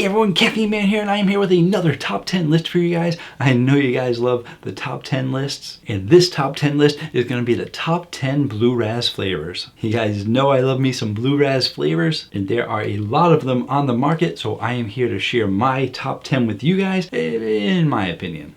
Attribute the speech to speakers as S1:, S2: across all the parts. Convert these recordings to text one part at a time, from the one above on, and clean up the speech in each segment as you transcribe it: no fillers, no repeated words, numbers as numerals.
S1: Hey everyone, Caffeine Man here, and I am here with another top 10 list for you guys. I know you guys love the top 10 lists, and this top 10 list is going to be the top 10 Blue Razz flavors. You guys know I love me some Blue Razz flavors, and there are a lot of them on the market, so I am here to share my top 10 with you guys, in my opinion.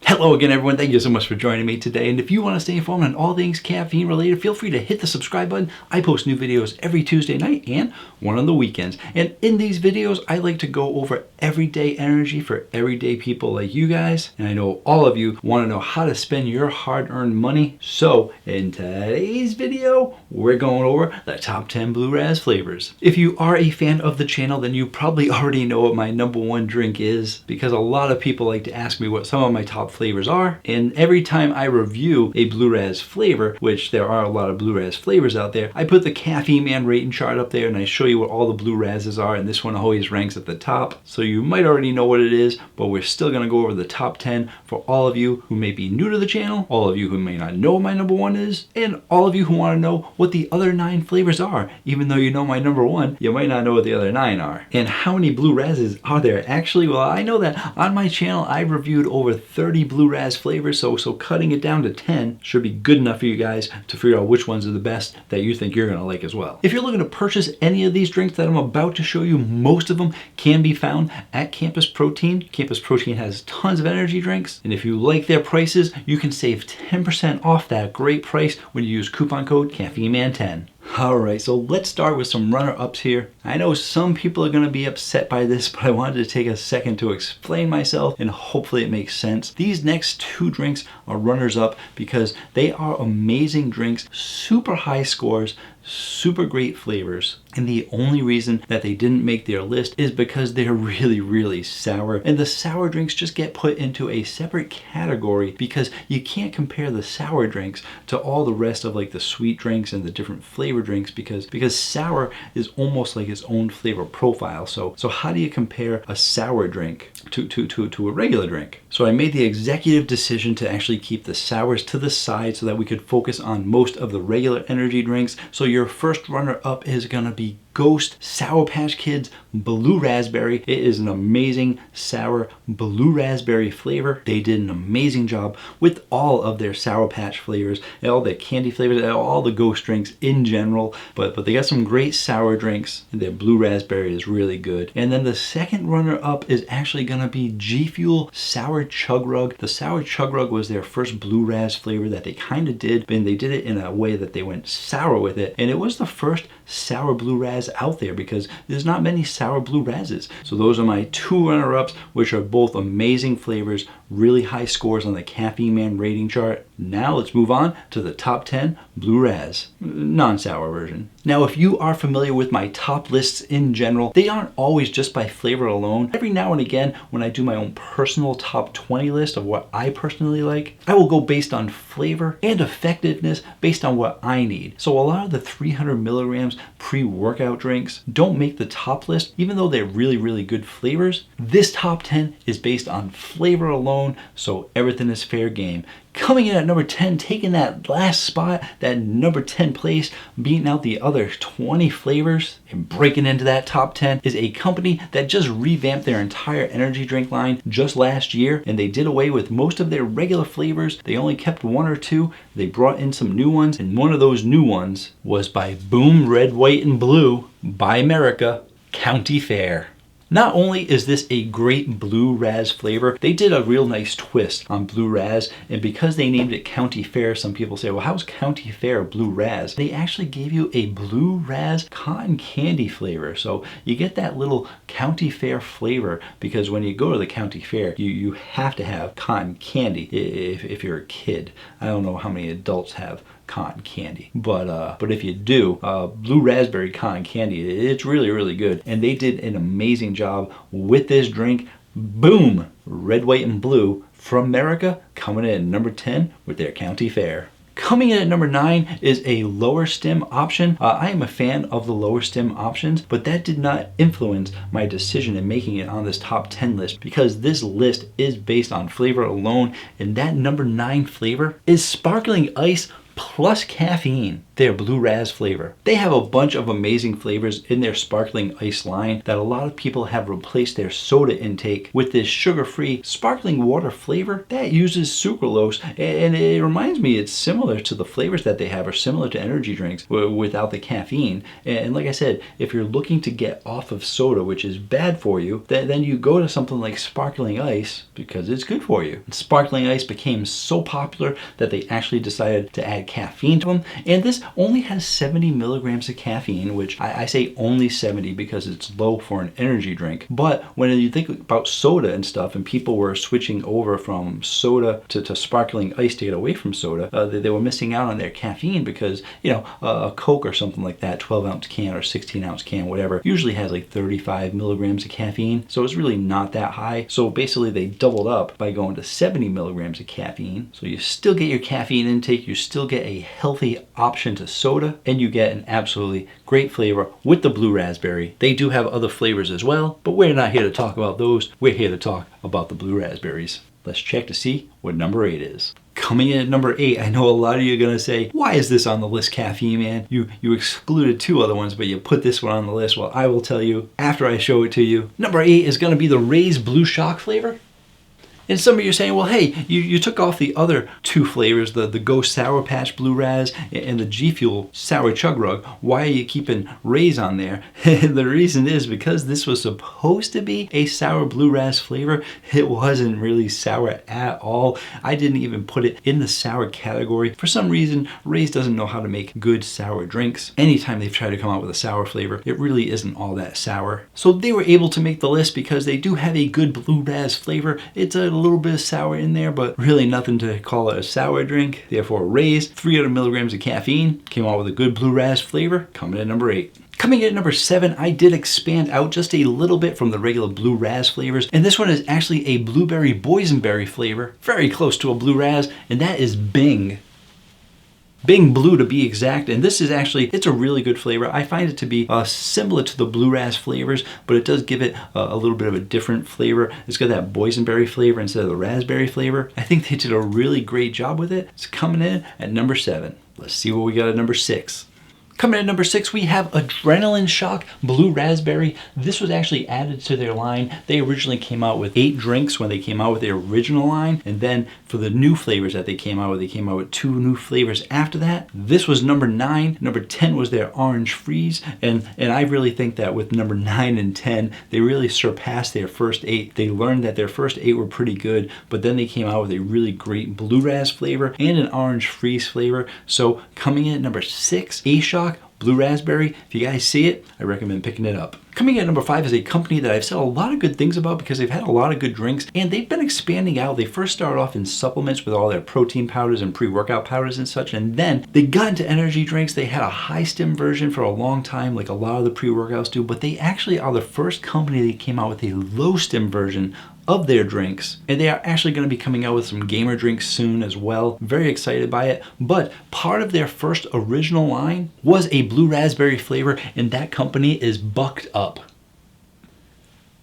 S1: Hello again everyone, thank you so much for joining me today, and if you want to stay informed on all things caffeine related, feel free to hit the subscribe button. I post new videos every Tuesday night and one on the weekends, and in these videos I like to go over everyday energy for everyday people like you guys, and I know all of you want to know how to spend your hard-earned money. So in today's video we're going over the top 10 Blue Razz flavors. If you are a fan of the channel, then you probably already know what my number one drink is, because a lot of people like to ask me what some of my top flavors are, and every time I review a Blue Razz flavor, which there are a lot of Blue Razz flavors out there, I put the Caffeine Man rating chart up there and I show you what all the Blue Razzes are, and this one always ranks at the top. So you might already know what it is, but we're still going to go over the top 10 for all of you who may be new to the channel, all of you who may not know what my number one is, and all of you who want to know what the other 9 flavors are. Even though you know my number one, you might not know what the other 9 are. And how many Blue Razzes are there actually? Well, I know that on my channel I've reviewed over 30 Blue Razz flavors, so cutting it down to 10 should be good enough for you guys to figure out which ones are the best that you think you're going to like as well. If you're looking to purchase any of these drinks that I'm about to show you, most of them can be found at Campus Protein. Campus Protein has tons of energy drinks, and if you like their prices, you can save 10% off that great price when you use coupon code CaffeineMan10. Alright, so let's start with some runner-ups here. I know some people are going to be upset by this, but I wanted to take a second to explain myself, and hopefully it makes sense. These next 2 drinks are runners-up because they are amazing drinks, super high scores, super great flavors, and the only reason that they didn't make their list is because they're really sour, and the sour drinks just get put into a separate category because you can't compare the sour drinks to all the rest of like the sweet drinks and the different flavor drinks because sour is almost like its own flavor profile. So how do you compare a sour drink to a regular drink? So I made the executive decision to actually keep the sours to the side so that we could focus on most of the regular energy drinks. So your first runner-up is gonna be Ghost Sour Patch Kids Blue Raspberry. It is an amazing sour blue raspberry flavor. They did an amazing job with all of their Sour Patch flavors, and all their candy flavors, and all the Ghost drinks in general. But they got some great sour drinks, and their blue raspberry is really good. And then the second runner-up is actually gonna be G Fuel Sour Chug Rug. The Sour Chug Rug was their first Blue Razz flavor that they kind of did, and they did it in a way that they went sour with it. And it was the first sour Blue Razz out there because there's not many sour Blue Razzes. So those are my 2 runner-ups, which are both amazing flavors, really high scores on the Caffeine Man rating chart. Now let's move on to the top 10 Blue Razz, non-sour version. Now if you are familiar with my top lists in general, they aren't always just by flavor alone. Every now and again, when I do my own personal top 20 list of what I personally like, I will go based on flavor and effectiveness based on what I need. So a lot of the 300 milligrams pre-workout drinks don't make the top list, even though they're really good flavors. This top 10 is based on flavor alone, so everything is fair game. Coming in at number 10, taking that last spot, that number 10 place, beating out the other 20 flavors and breaking into that top 10 is a company that just revamped their entire energy drink line just last year, and they did away with most of their regular flavors. They only kept 1 or 2. They brought in some new ones, and one of those new ones was by Boom Red, White, and Blue by America, County Fair. Not only is this a great Blue Razz flavor, they did a real nice twist on Blue Razz, and because they named it County Fair, some people say, well, how's County Fair Blue Razz? They actually gave you a Blue Razz cotton candy flavor, so you get that little County Fair flavor because when you go to the County Fair, you have to have cotton candy if you're a kid. I don't know how many adults have cotton candy, but if you do, blue raspberry cotton candy, it's really good, and they did an amazing job with this drink. Boom Red, White, and Blue from America coming in at number 10 with their County Fair. Coming in at number 9 is a lower stim option. I am a fan of the lower stim options, but that did not influence my decision in making it on this top 10 list because this list is based on flavor alone, and that number 9 flavor is sparkling ice plus caffeine. their Blue Razz flavor. They have a bunch of amazing flavors in their sparkling ice line that a lot of people have replaced their soda intake with this sugar-free sparkling water flavor that uses sucralose, and it reminds me it's similar to the flavors that they have are similar to energy drinks without the caffeine. And like I said, if you're looking to get off of soda, which is bad for you, then you go to something like sparkling ice because it's good for you. And sparkling ice became so popular that they actually decided to add caffeine to them, and this only has 70 milligrams of caffeine, which I say only 70 because it's low for an energy drink. But when you think about soda and stuff, and people were switching over from soda to sparkling ice to get away from soda, they were missing out on their caffeine because, you know, a Coke or something like that, 12-ounce can or 16-ounce can, whatever, usually has like 35 milligrams of caffeine. So it's really not that high. So basically they doubled up by going to 70 milligrams of caffeine. So you still get your caffeine intake, you still get a healthy option to soda, and you get an absolutely great flavor with the blue raspberry. They do have other flavors as well, but we're not here to talk about those. We're here to talk about the blue raspberries. Let's check to see what number 8 is. Coming in at number 8, I know a lot of you are going to say, why is this on the list, Caffeine Man? You excluded 2 other ones, but you put this one on the list. Well, I will tell you after I show it to you. Number 8 is going to be the Razzs Blue Shock flavor. And some of you are saying, well, hey, you took off the other 2 flavors, the Ghost Sour Patch Blue Razz and the G Fuel Sour Chug Rug. Why are you keeping Razzs on there? The reason is because this was supposed to be a sour Blue Razz flavor. It wasn't really sour at all. I didn't even put it in the sour category. For some reason, Razzs doesn't know how to make good sour drinks. Anytime they've tried to come out with a sour flavor, it really isn't all that sour. So they were able to make the list because they do have a good Blue Razz flavor. It's a little bit of sour in there, but really nothing to call it a sour drink. Therefore, Razzs, 300 milligrams of caffeine, came out with a good Blue Razz flavor, coming in at number 8. Coming in at number 7, I did expand out just a little bit from the regular Blue Razz flavors, and this one is actually a blueberry boysenberry flavor, very close to a Blue Razz, and that is Bing. Bing Blue to be exact, and this is actually, it's a really good flavor. I find it to be similar to the Blue Razz flavors, but it does give it a little bit of a different flavor. It's got that boysenberry flavor instead of the raspberry flavor. I think they did a really great job with it. It's coming in at number 7. Let's see what we got at number 6. Coming in at number 6, we have Adrenaline Shock Blue Raspberry. This was actually added to their line. They originally came out with 8 drinks when they came out with their original line, and then for the new flavors that they came out with 2 new flavors after that. This was number 9. Number 10 was their Orange Freeze, and I really think that with number 9 and 10, they really surpassed their first 8. They learned that their first 8 were pretty good, but then they came out with a really great Blue Razz flavor and an Orange Freeze flavor. So coming in at number 6, A-Shock Blue Raspberry. If you guys see it, I recommend picking it up. Coming in at number 5 is a company that I've said a lot of good things about because they've had a lot of good drinks, and they've been expanding out. They first started off in supplements with all their protein powders and pre-workout powders and such, and then they got into energy drinks. They had a high stim version for a long time, like a lot of the pre-workouts do, but they actually are the first company that came out with a low stim version of their drinks, and they are actually going to be coming out with some gamer drinks soon as well. Very excited by it, but part of their first original line was a blue raspberry flavor, and that company is Bucked Up.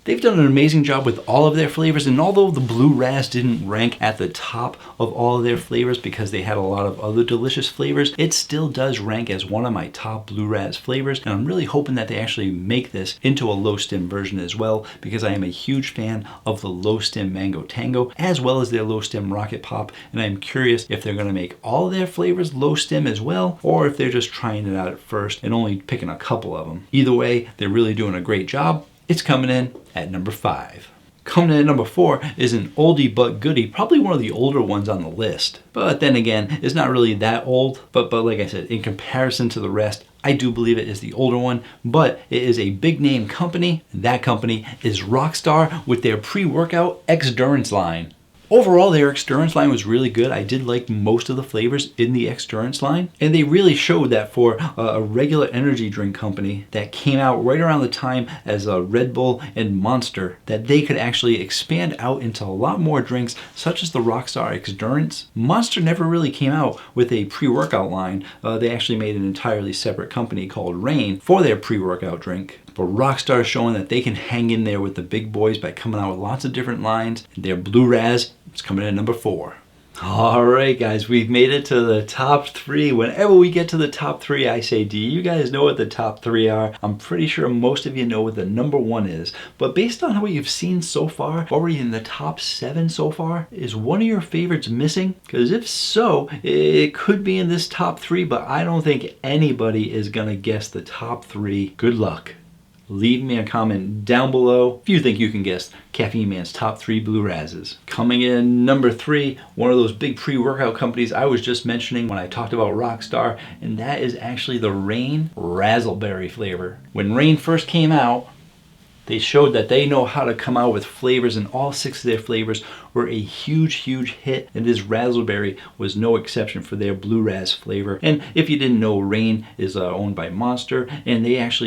S1: They've done an amazing job with all of their flavors, and although the Blue Razz didn't rank at the top of all of their flavors because they had a lot of other delicious flavors, it still does rank as one of my top Blue Razz flavors, and I'm really hoping that they actually make this into a low stim version as well, because I am a huge fan of the low stim Mango Tango as well as their low stim Rocket Pop, and I'm curious if they're going to make all of their flavors low stim as well, or if they're just trying it out at first and only picking a couple of them. Either way, they're really doing a great job. It's coming in at number 5. Coming in at number 4 is an oldie but goodie, probably one of the older ones on the list. But then again, it's not really that old, but like I said, in comparison to the rest, I do believe it is the older one, but it is a big name company, and that company is Rockstar with their pre-workout X-Durance line. Overall, their X-Durance line was really good. I did like most of the flavors in the X-Durance line, and they really showed that for a regular energy drink company that came out right around the time as Red Bull and Monster, that they could actually expand out into a lot more drinks, such as the Rockstar X-Durance. Monster never really came out with a pre-workout line. They actually made an entirely separate company called Reign for their pre-workout drink. But Rockstar is showing that they can hang in there with the big boys by coming out with lots of different lines. Their Blue Razz is coming in at number 4. All right, guys, we've made it to the top 3. Whenever we get to the top 3, I say, do you guys know what the top 3 are? I'm pretty sure most of you know what the number 1 is. But based on what you've seen so far, already in the top 7 so far, is one of your favorites missing? Because if so, it could be in this top 3, but I don't think anybody is going to guess the top 3. Good luck. Leave me a comment down below if you think you can guess Caffeine Man's top 3 Blue Razzs. Coming in number 3, one of those big pre-workout companies I was just mentioning when I talked about Rockstar, and that is actually the Reign Razzleberry flavor. When Reign first came out, they showed that they know how to come out with flavors, and all 6 of their flavors were a huge hit, and this Razzleberry was no exception for their Blue Razz flavor. And if you didn't know, Reign is owned by Monster, and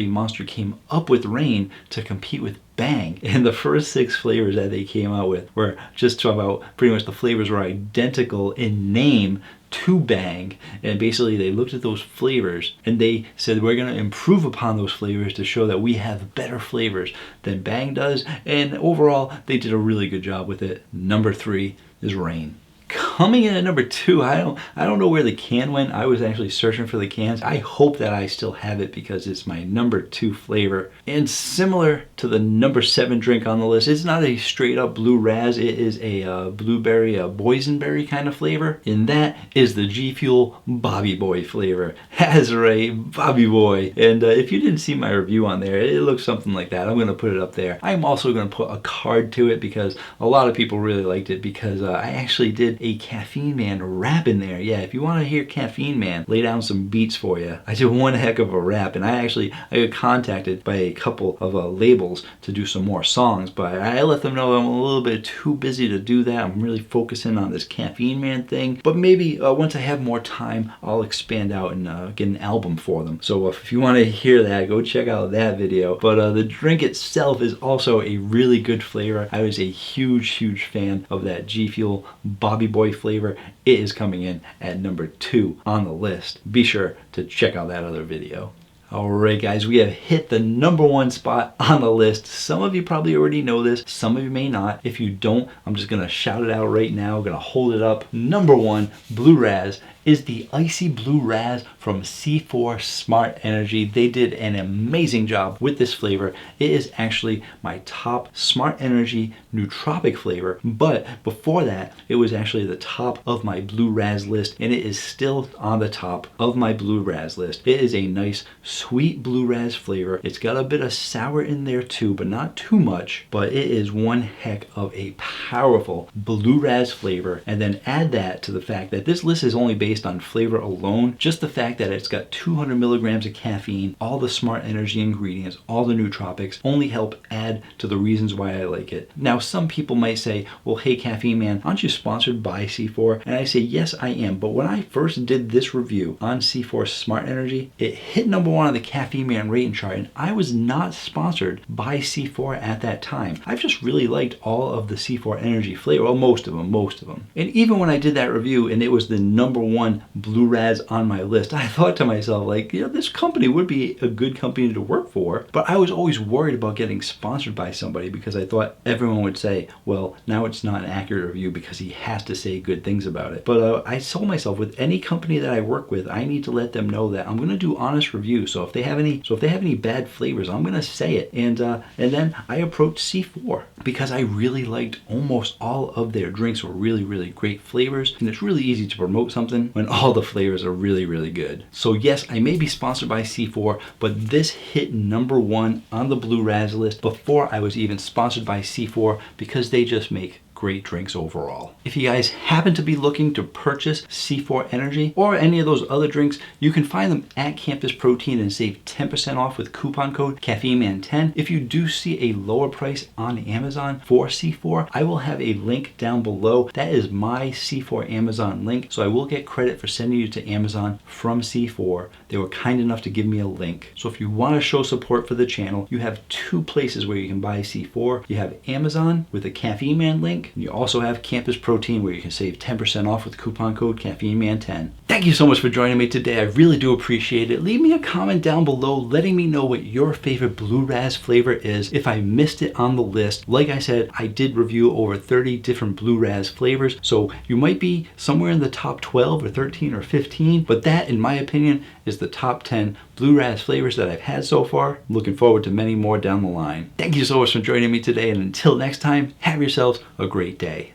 S1: Monster came up with Reign to compete with Bang. And the first 6 flavors that they came out with were just about pretty much the flavors were identical in name to Bang, and basically they looked at those flavors and they said we're going to improve upon those flavors to show that we have better flavors than Bang does, and overall they did a really good job with it. Number 3 is Reign. Coming in at number 2, I don't know where the can went. I was actually searching for the cans. I hope that I still have it because it's my number 2 flavor. And similar to the number 7 drink on the list, it's not a straight up Blue Razz. It is a blueberry, a boysenberry kind of flavor. And that is the G Fuel Bobby Boy flavor. That's right, Bobby Boy. And if you didn't see my review on there, it looks something like that. I'm going to put it up there. I'm also going to put a card to it because a lot of people really liked it because I actually did a Caffeine Man rap in there. Yeah, if you want to hear Caffeine Man lay down some beats for you, I did one heck of a rap, and I got contacted by a couple of labels to do some more songs, but I let them know I'm a little bit too busy to do that. I'm really focusing on this Caffeine Man thing, but maybe once I have more time, I'll expand out and get an album for them. So if you want to hear that, go check out that video. But the drink itself is also a really good flavor. I was a huge fan of that G Fuel Bobby Boy flavor. It is coming in at number 2 on the list. Be sure to check out that other video. Alright guys, we have hit the number 1 spot on the list. Some of you probably already know this, some of you may not. If you don't, I'm just gonna shout it out right now. I'm gonna hold it up. Number 1 Blue Razz is the Icy Blue Razz from C4 Smart Energy. They did an amazing job with this flavor. It is actually my top Smart Energy nootropic flavor, but before that, it was actually the top of my Blue Razz list, and it is still on the top of my Blue Razz list. It is a nice, sweet Blue Razz flavor. It's got a bit of sour in there too, but not too much, but it is one heck of a powerful Blue Razz flavor. And then add that to the fact that this list is only based on flavor alone. Just the fact that it's got 200 milligrams of caffeine, all the Smart Energy ingredients, all the nootropics only help add to the reasons why I like it. Now, some people might say, well, hey, Caffeine Man, aren't you sponsored by C4? And I say, yes, I am. But when I first did this review on C4 Smart Energy, it hit number 1 on the Caffeine Man rating chart, and I was not sponsored by C4 at that time. I've just really liked all of the C4 Energy flavor, well, most of them. And even when I did that review and it was the number 1 Blue Razz on my list, I thought to myself, like, you know, this company would be a good company to work for, but I was always worried about getting sponsored by somebody because I thought everyone would say, well, now it's not an accurate review because he has to say good things about it. But I told myself, with any company that I work with, I need to let them know that I'm going to do honest reviews. So if they have any bad flavors, I'm going to say it. And then I approached C4 because I really liked almost all of their drinks were really great flavors, and it's really easy to promote something when all the flavors are really good. So yes, I may be sponsored by C4, but this hit number 1 on the Blue Razz list before I was even sponsored by C4 because they just make great drinks overall. If you guys happen to be looking to purchase C4 Energy or any of those other drinks, you can find them at Campus Protein and save 10% off with coupon code CaffeineMan10. If you do see a lower price on Amazon for C4, I will have a link down below. That is my C4 Amazon link, so I will get credit for sending you to Amazon from C4. They were kind enough to give me a link. So if you want to show support for the channel, you have 2 places where you can buy C4. You have Amazon with a Caffeine Man link, And you also have Campus Protein, where you can save 10% off with coupon code CaffeineMan10. Thank you so much for joining me today. I really do appreciate it. Leave me a comment down below letting me know what your favorite Blue Razz flavor is. If I missed it on the list, like I said, I did review over 30 different Blue Razz flavors, so you might be somewhere in the top 12 or 13 or 15, but that, in my opinion, is the top 10 Blue Razz flavors that I've had so far. I'm looking forward to many more down the line. Thank you so much for joining me today, and until next time, have yourselves a great day.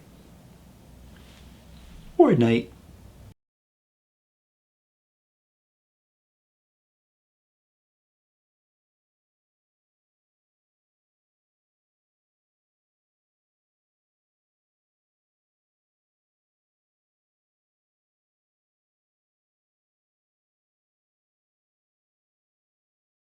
S1: Or at night.